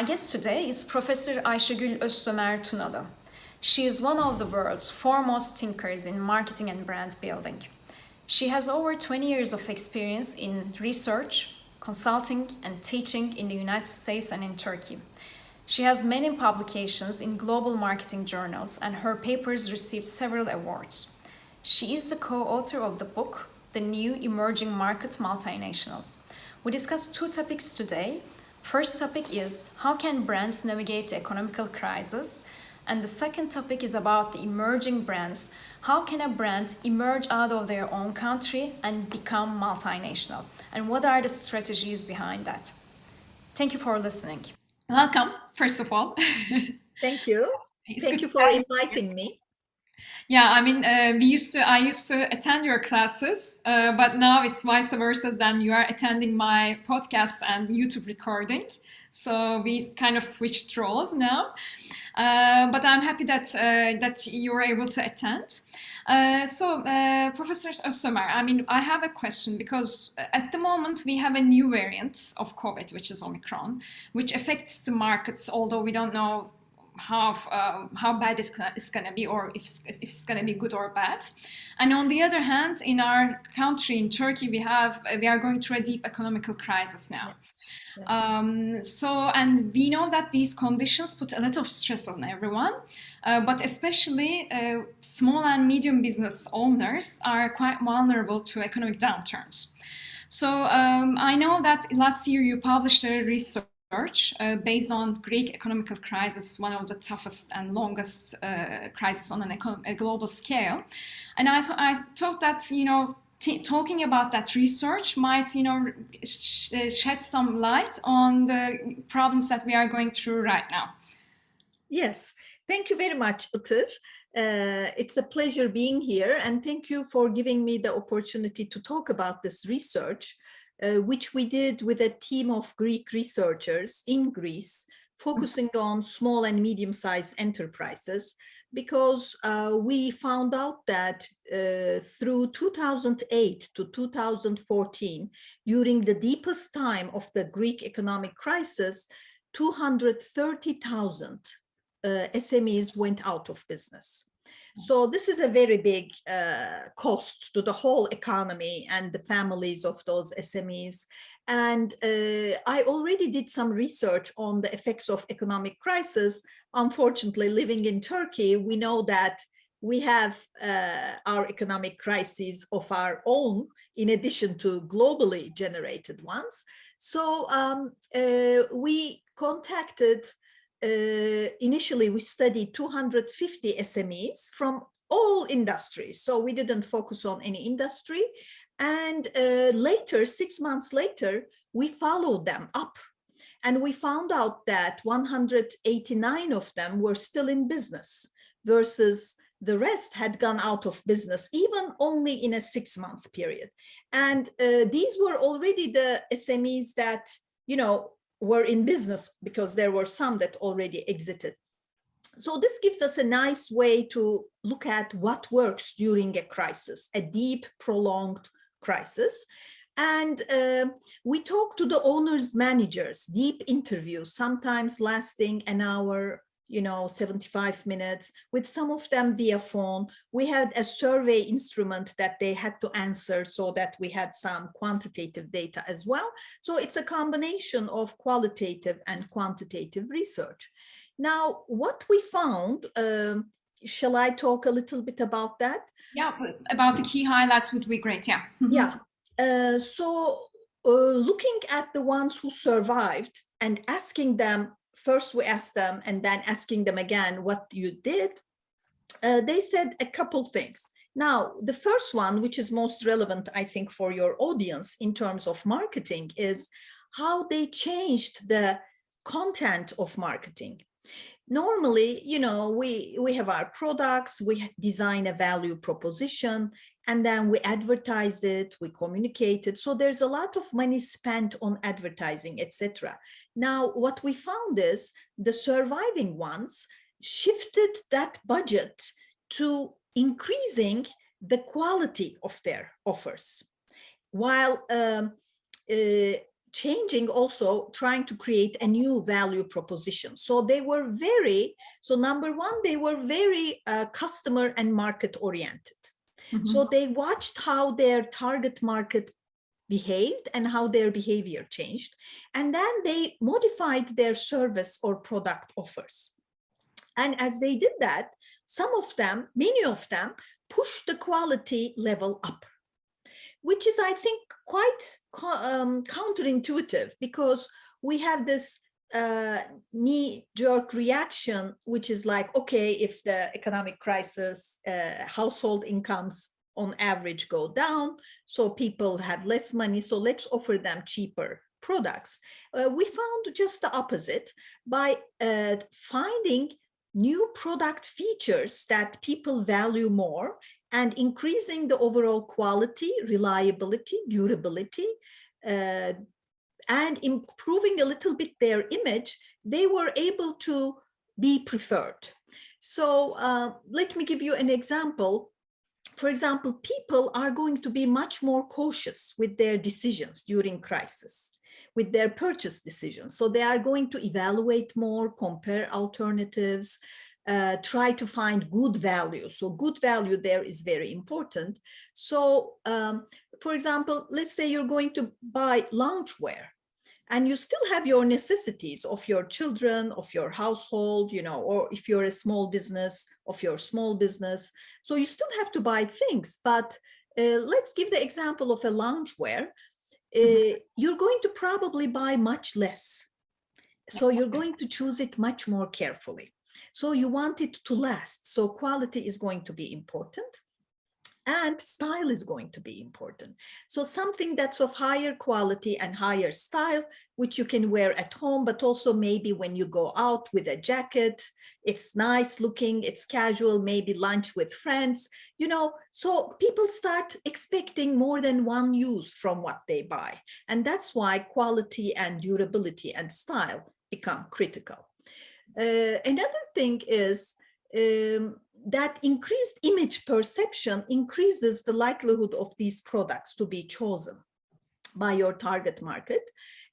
My guest today is Professor Ayşegül Özsomer Tunalı. She is one of the world's foremost thinkers in marketing and brand building. She has over 20 years of experience in research, consulting, and teaching in the United States and in Turkey. She has many publications in global marketing journals, and her papers received several awards. She is the co-author of the book, The New Emerging Market Multinationals. We discuss two topics today. First topic is how can brands navigate the economical crisis? And the second topic is about the emerging brands. How can a brand emerge out of their own country and become multinational? And what are the strategies behind that? Thank you for listening. Welcome, first of all. Thank you. It's Thank good you to for have you. inviting me. Yeah, I mean, I used to attend your classes, but now it's vice versa. Then you are attending my podcast and YouTube recording. So we kind of switched roles now. But I'm happy that you were able to attend. Professor Özsomer, I mean, I have a question because at the moment we have a new variant of COVID, which is Omicron, which affects the markets, although we don't know how bad it's going to be, or if it's going to be good or bad. And on the other hand, in our country, in Turkey, we are going through a deep economical crisis now. Yes. And we know that these conditions put a lot of stress on everyone, but especially small and medium business owners are quite vulnerable to economic downturns. So I know that last year you published a research based on Greek economical crisis, one of the toughest and longest crisis on a global scale. And I thought that, talking about that research might, shed some light on the problems that we are going through right now. Yes, thank you very much, Utur. It's a pleasure being here, and thank you for giving me the opportunity to talk about this research, which we did with a team of Greek researchers in Greece, focusing on small and medium-sized enterprises, because we found out that through 2008 to 2014, during the deepest time of the Greek economic crisis, 230,000 SMEs went out of business. So this is a very big cost to the whole economy and the families of those SMEs. And I already did some research on the effects of economic crisis. Unfortunately, living in Turkey, we know that we have our economic crises of our own, in addition to globally generated ones. So we contacted initially, we studied 250 SMEs from all industries. So we didn't focus on any industry. And later, 6 months later, we followed them up. And we found out that 189 of them were still in business versus the rest had gone out of business, even only in a 6-month period. And these were already the SMEs that, were in business, because there were some that already exited. So this gives us a nice way to look at what works during a crisis, a deep, prolonged crisis. And we talk to the owners, managers, deep interviews, sometimes lasting an hour, 75 minutes, with some of them via phone. We had a survey instrument that they had to answer, so that we had some quantitative data as well. So it's a combination of qualitative and quantitative research. Now, what we found, shall I talk a little bit about that? Yeah, about the key highlights would be great, yeah. Yeah. Looking at the ones who survived and asking them, first we asked them and then asking them again what you did, they said a couple things. Now, the first one, which is most relevant, I think, for your audience in terms of marketing, is how they changed the content of marketing. Normally, we have our products, we design a value proposition, and then we advertise it, we communicate it. So there's a lot of money spent on advertising, etc. Now, what we found is the surviving ones shifted that budget to increasing the quality of their offers, while changing, also trying to create a new value proposition. So they were very, so number one, they were very customer and market oriented. So they watched how their target market behaved and how their behavior changed. And then they modified their service or product offers. And as they did that, some of them, many of them, pushed the quality level up, which is, I think, quite counterintuitive, because we have this knee-jerk reaction, which is like, okay, if the economic crisis, household incomes on average go down, so people have less money, so let's offer them cheaper products. We found just the opposite by finding new product features that people value more and increasing the overall quality, reliability, durability, and improving a little bit their image. They were able to be preferred. So let me give you an example. For example, people are going to be much more cautious with their decisions during crisis, with their purchase decisions. So they are going to evaluate more, compare alternatives, try to find good value. So good value there is very important. So for example, let's say you're going to buy loungewear, and you still have your necessities of your children, of your household, you know, or if you're a small business, of your small business. So you still have to buy things, but let's give the example of a loungewear. You're going to probably buy much less. So you're going to choose it much more carefully. So you want it to last. So quality is going to be important. And style is going to be important. So something that's of higher quality and higher style, which you can wear at home, but also maybe when you go out with a jacket, it's nice looking, it's casual, maybe lunch with friends, you know, so people start expecting more than one use from what they buy. And that's why quality and durability and style become critical. Another thing is, that increased image perception increases the likelihood of these products to be chosen by your target market.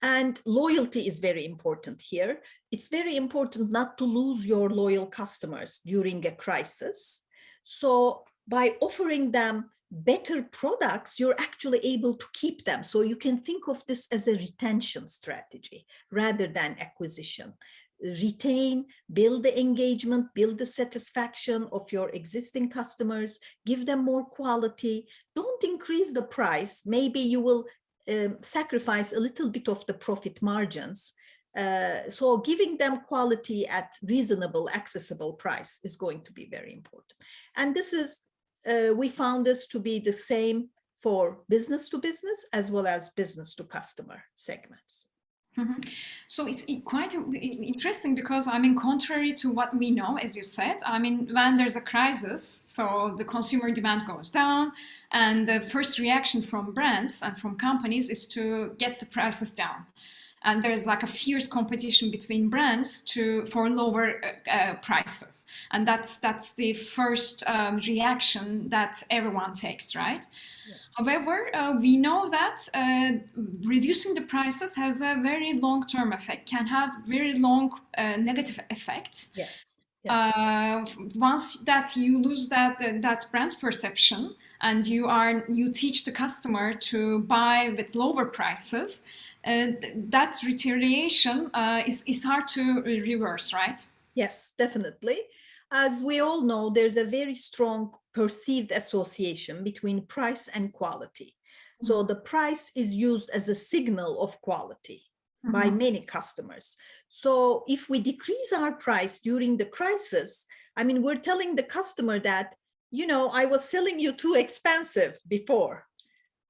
And loyalty is very important here. It's very important not to lose your loyal customers during a crisis. So by offering them better products, you're actually able to keep them. So you can think of this as a retention strategy rather than acquisition. Retain, build the engagement, build the satisfaction of your existing customers, give them more quality. Don't increase the price. Maybe you will sacrifice a little bit of the profit margins. So giving them quality at reasonable, accessible price is going to be very important. And this is, we found this to be the same for business to business as well as business to customer segments. So it's quite interesting because, I mean, contrary to what we know, as you said, I mean, when there's a crisis, so the consumer demand goes down, and the first reaction from brands and from companies is to get the prices down. And there's like a fierce competition between brands for lower prices. And that's the first reaction that everyone takes, right? Yes. However, we know that reducing the prices has a very long-term effect, can have very long negative effects. Yes. Yes. Once that you lose that brand perception and you teach the customer to buy with lower prices, that deterioration is hard to reverse, right? Yes, definitely. As we all know, there's a very strong perceived association between price and quality. So the price is used as a signal of quality by many customers. So if we decrease our price during the crisis, I mean, we're telling the customer that, you know, I was selling you too expensive before.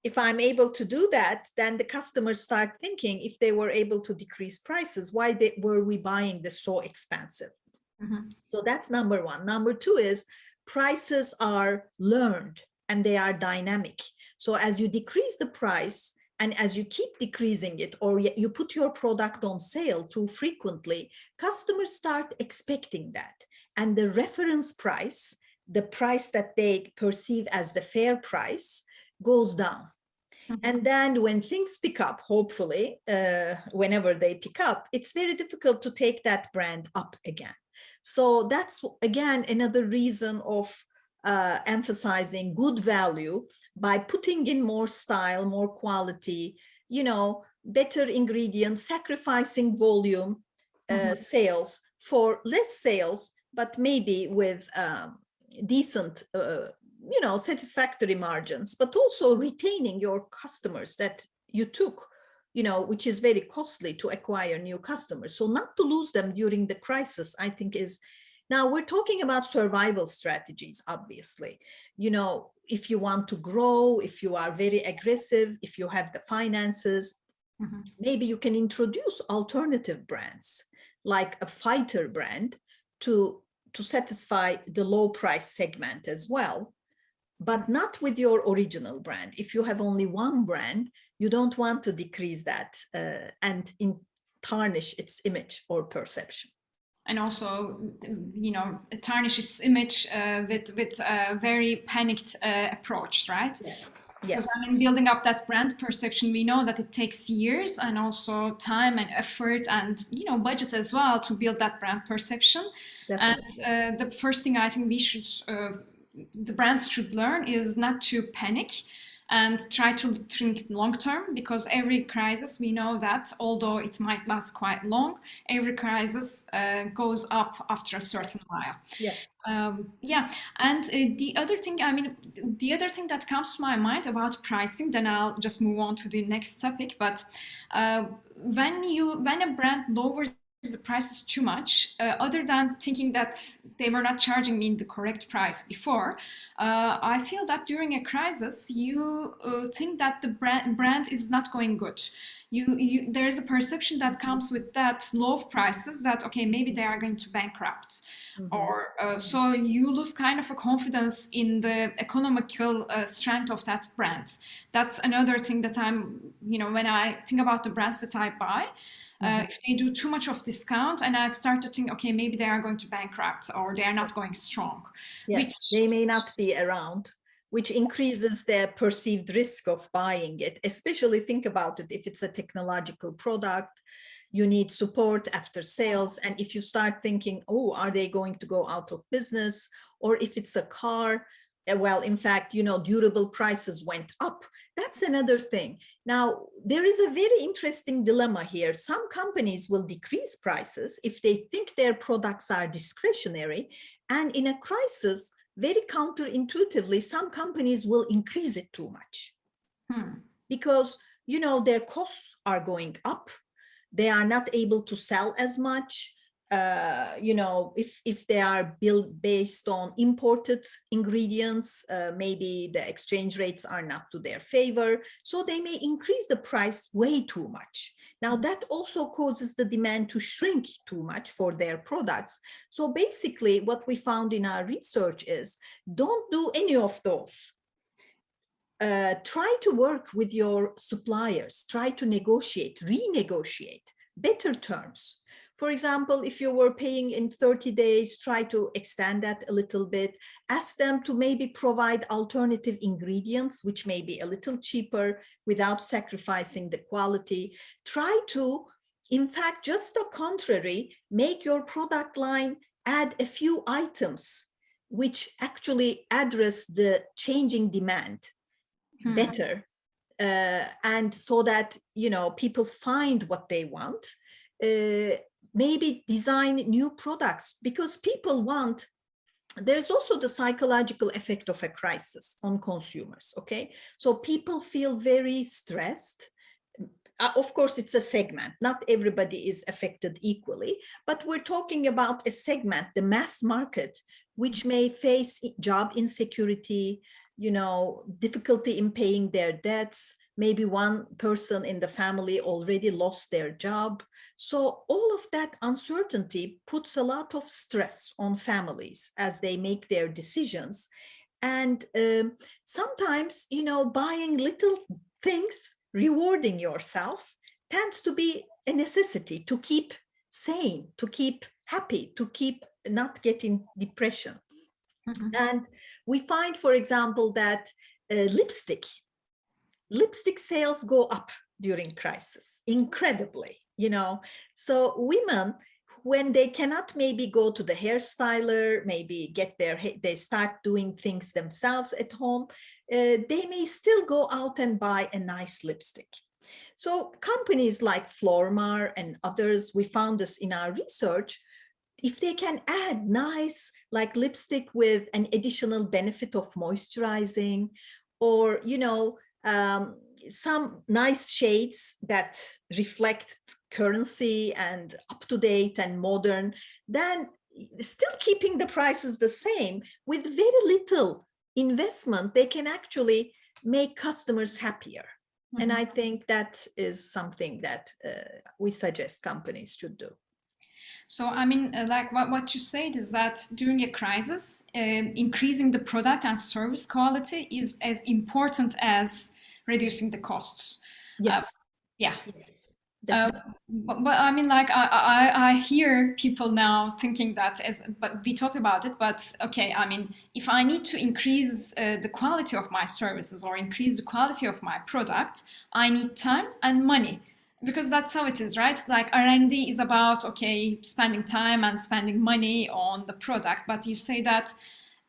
If I'm able to do that, then the customers start thinking, if they were able to decrease prices, why were we buying this so expensive? So that's number one. Number two is prices are learned and they are dynamic. So as you decrease the price and as you keep decreasing it, or you put your product on sale too frequently, customers start expecting that. And the reference price, the price that they perceive as the fair price, goes down. And then when things pick up, hopefully, whenever they pick up, it's very difficult to take that brand up again. So that's, again, another reason of emphasizing good value by putting in more style, more quality, better ingredients, sacrificing volume, sales for less sales, but maybe with decent satisfactory margins, but also retaining your customers that you took, which is very costly to acquire new customers. So not to lose them during the crisis, I think is, now we're talking about survival strategies, obviously. If you want to grow, if you are very aggressive, if you have the finances, maybe you can introduce alternative brands, like a fighter brand to satisfy the low price segment as well, but not with your original brand. If you have only one brand, you don't want to decrease that and tarnish its image or perception. And also, tarnish its image with a very panicked approach, right? Yes. Because building up that brand perception, we know that it takes years and also time and effort and budget as well to build that brand perception. Definitely. And the first thing I think the brands should learn is not to panic and try to think long term, because every crisis, we know that although it might last quite long, every crisis goes up after a certain while. Yes. Yeah. And the other thing that comes to my mind about pricing, then I'll just move on to the next topic. But when a brand lowers the prices too much, other than thinking that they were not charging me the correct price before, I feel that during a crisis, you think that the brand is not going good. There is a perception that comes with that low prices that, okay, maybe they are going to bankrupt. Or so you lose kind of a confidence in the economical strength of that brand. That's another thing that when I think about the brands that I buy, if they do too much of discount, and I start to think, okay, maybe they are going to bankrupt or they are not going strong. Yes, they may not be around, which increases their perceived risk of buying it. Especially think about it, if it's a technological product, you need support after sales. And if you start thinking, oh, are they going to go out of business? Or if it's a car, well, in fact, durable prices went up. That's another thing. Now, there is a very interesting dilemma here. Some companies will decrease prices if they think their products are discretionary. And in a crisis, very counterintuitively, some companies will increase it too much. Because, their costs are going up. They are not able to sell as much. If they are built based on imported ingredients, maybe the exchange rates are not to their favor. So they may increase the price way too much. Now that also causes the demand to shrink too much for their products. So basically what we found in our research is, don't do any of those. Try to work with your suppliers, try to negotiate, renegotiate better terms. For example, if you were paying in 30 days, try to extend that a little bit. Ask them to maybe provide alternative ingredients, which may be a little cheaper without sacrificing the quality. Try to, in fact, just the contrary, make your product line add a few items which actually address the changing demand better. And so that, people find what they want. Maybe design new products, because people want, there's also the psychological effect of a crisis on consumers, okay? So people feel very stressed. Of course, it's a segment. Not everybody is affected equally, but we're talking about a segment, the mass market, which may face job insecurity, difficulty in paying their debts. Maybe one person in the family already lost their job. So all of that uncertainty puts a lot of stress on families as they make their decisions. And sometimes, buying little things, rewarding yourself, tends to be a necessity to keep sane, to keep happy, to keep not getting depression. And we find, for example, that lipstick lipstick sales go up during crisis, incredibly, So women, when they cannot maybe go to the hairstyler, maybe they start doing things themselves at home, they may still go out and buy a nice lipstick. So companies like Flormar and others, we found this in our research, if they can add nice like lipstick with an additional benefit of moisturizing, or some nice shades that reflect currency and up to date and modern, then still keeping the prices the same with very little investment, they can actually make customers happier. Mm-hmm. And I think that is something that we suggest companies should do. So, I mean, like what you said is that during a crisis, increasing the product and service quality is as important as reducing the costs. Yes. Yeah. Yes. But I mean, like I hear people now thinking that but we talked about it, but okay, I mean, if I need to increase the quality of my services or increase the quality of my product, I need time and money. Because that's how it is, right? Like R&D is about, okay, spending time and spending money on the product, but you say that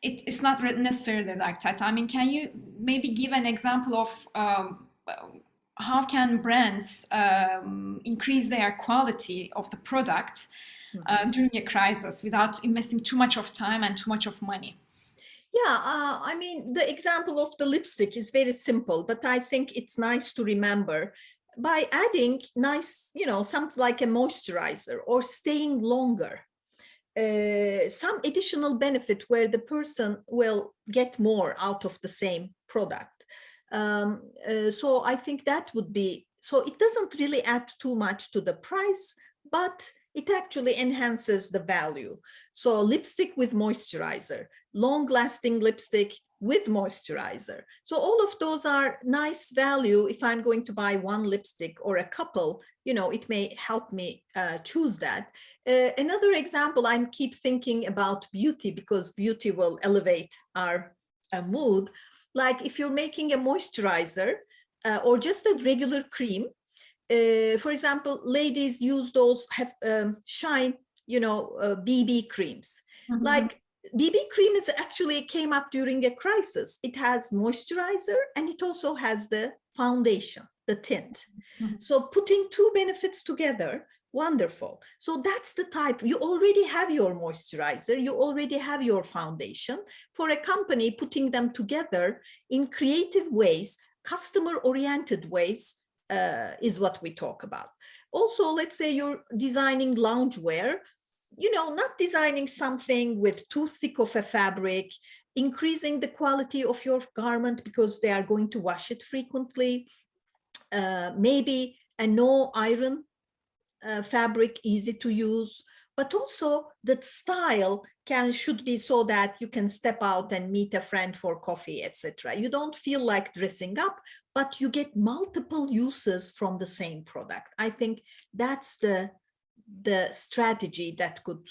it's not necessarily like that. I mean, can you maybe give an example of how can brands increase their quality of the product during a crisis without investing too much of time and too much of money? Yeah, I mean, the example of the lipstick is very simple, but I think it's nice to remember. By adding nice, something like a moisturizer or staying longer, some additional benefit where the person will get more out of the same product. So I think that would be, so it doesn't really add too much to the price, but it actually enhances the value. So lipstick with moisturizer, long-lasting lipstick with moisturizer. So all of those are nice value. If I'm going to buy one lipstick or a couple, it may help me choose that. Another example, I keep thinking about beauty, because beauty will elevate our mood. Like if you're making a moisturizer or just a regular cream, for example, ladies use those shine, BB creams. Mm-hmm. Like BB cream is actually came up during a crisis. It has moisturizer and it also has the foundation, the tint. Mm-hmm. So putting two benefits together, wonderful. So that's the type, you already have your moisturizer, you already have your foundation. For a company, putting them together in creative ways, customer-oriented ways, is what we talk about. Also, let's say you're designing loungewear, not designing something with too thick of a fabric, increasing the quality of your garment because they are going to wash it frequently. Maybe a no iron fabric, easy to use, but also the style should be so that you can step out and meet a friend for coffee, etc. You don't feel like dressing up, but you get multiple uses from the same product. I think that's the strategy that could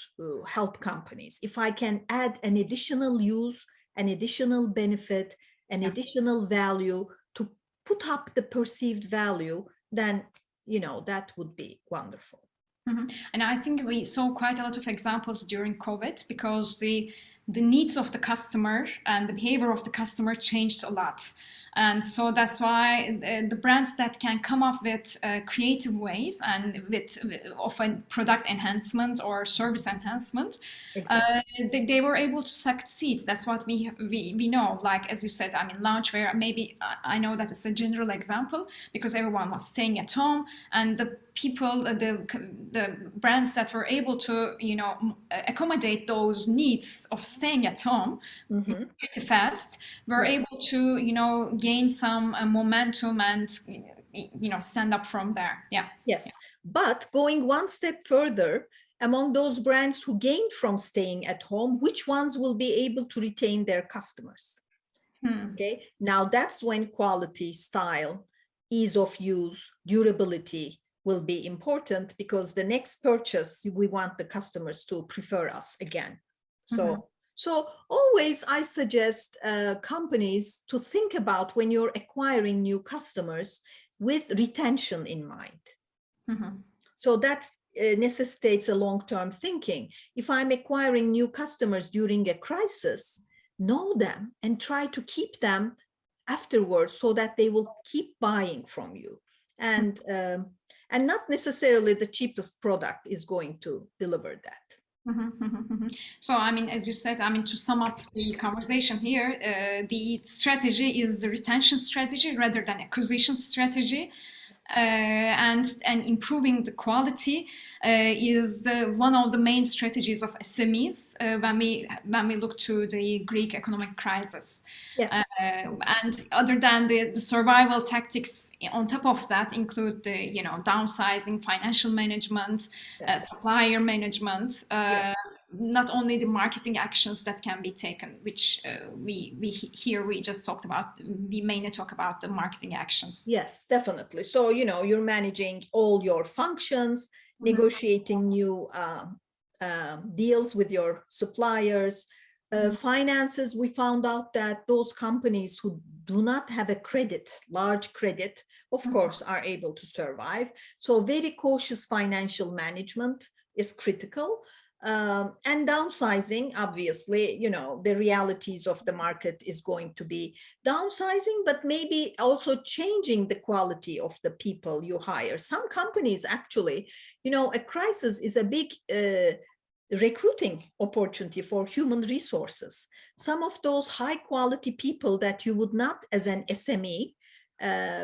help companies. If I can add an additional use, an additional benefit, an additional value to put up the perceived value, then that would be wonderful. Mm-hmm. And I think we saw quite a lot of examples during COVID, because the needs of the customer and the behavior of the customer changed a lot. And so that's why the brands that can come up with creative ways and with often product enhancement or service enhancement, exactly. They were able to succeed. That's what we know. Like, as you said, I mean, loungewear, maybe I know that it's a general example because everyone was staying at home, and the people, the brands that were able to, accommodate those needs of staying at home mm-hmm. pretty fast, were able to, gain some momentum and, stand up from there. Yeah. Yes. But going one step further, among those brands who gained from staying at home, which ones will be able to retain their customers? Okay. Now that's when quality, style, ease of use, durability will be important, because the next purchase, we want the customers to prefer us again. So So always I suggest companies to think about when you're acquiring new customers with retention in mind. Mhm. So that necessitates a long-term thinking. If I'm acquiring new customers during a crisis, know them and try to keep them afterwards so that they will keep buying from you. And not necessarily the cheapest product is going to deliver that. So, I mean, as you said, I mean, to sum up the conversation here, the strategy is the retention strategy rather than acquisition strategy. And improving the quality is one of the main strategies of SMEs when we look to the Greek economic crisis. Yes. And other than the survival tactics, on top of that include the downsizing, financial management, Yes. supplier management. Yes. Not only the marketing actions that can be taken, which we just talked about. We mainly talk about the marketing actions. Yes, definitely. So you're managing all your functions, negotiating new deals with your suppliers. Finances, we found out that those companies who do not have a large credit, of course, are able to survive. So very cautious financial management is critical. And downsizing, obviously, the realities of the market is going to be downsizing, but maybe also changing the quality of the people you hire. Some companies actually, a crisis is a big recruiting opportunity for human resources. Some of those high quality people that you would not, as an SME,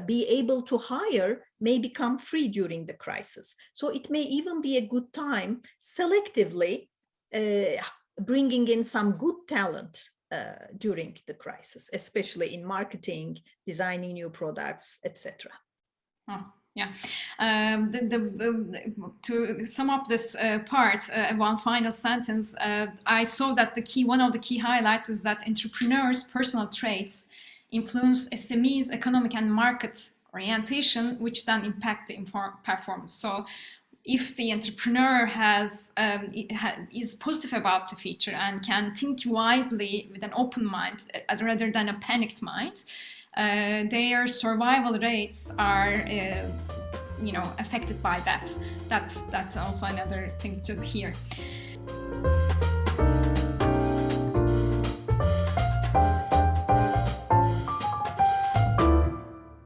be able to hire may become free during the crisis. So it may even be a good time selectively bringing in some good talent during the crisis, especially in marketing, designing new products, etc. Oh, yeah. To sum up this part, one final sentence, I saw that one of the key highlights is that entrepreneurs' personal traits influence SMEs' economic and market orientation, which then impact the performance. So if the entrepreneur is positive about the future and can think widely with an open mind rather than a panicked mind, their survival rates are affected by that. That's also another thing to hear.